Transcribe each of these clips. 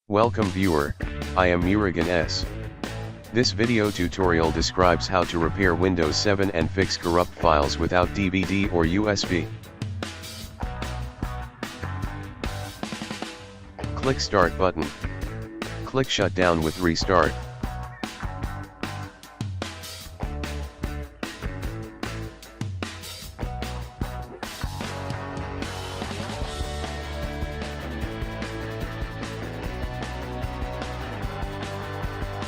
Welcome viewer, I am Murugan S. This video tutorial describes how to repair Windows 7 and fix corrupt files without DVD or USB. Click Start button. Click Shutdown with Restart.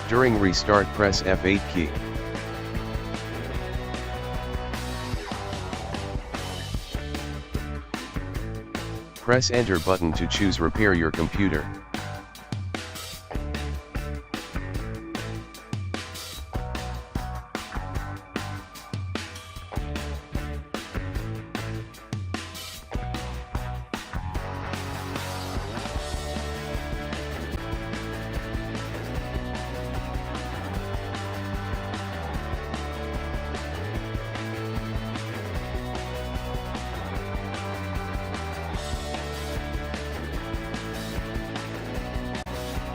During restart, press F8 key. Press Enter button to choose Repair your computer.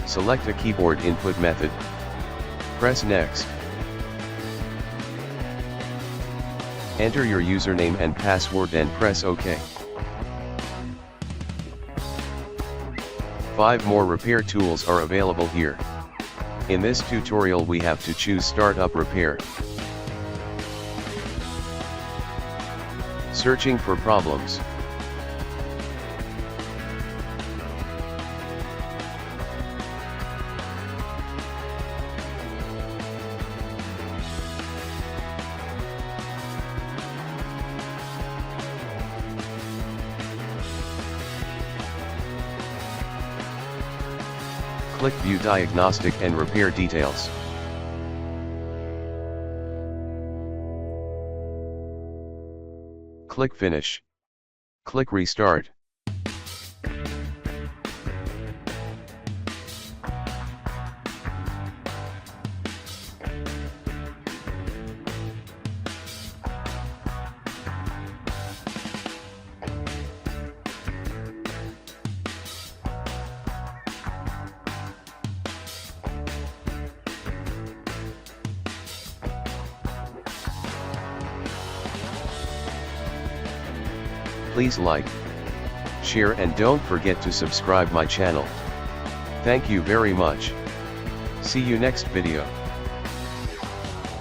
Select a keyboard input method. Press Next. Enter your username and password and press OK. 5 more repair tools are available here. In this tutorial we have to choose Startup Repair. Searching for problems. Click View Diagnostic and Repair Details. Click Finish. Click Restart. Please like, share and don't forget to subscribe my channel. Thank you very much. See you next video.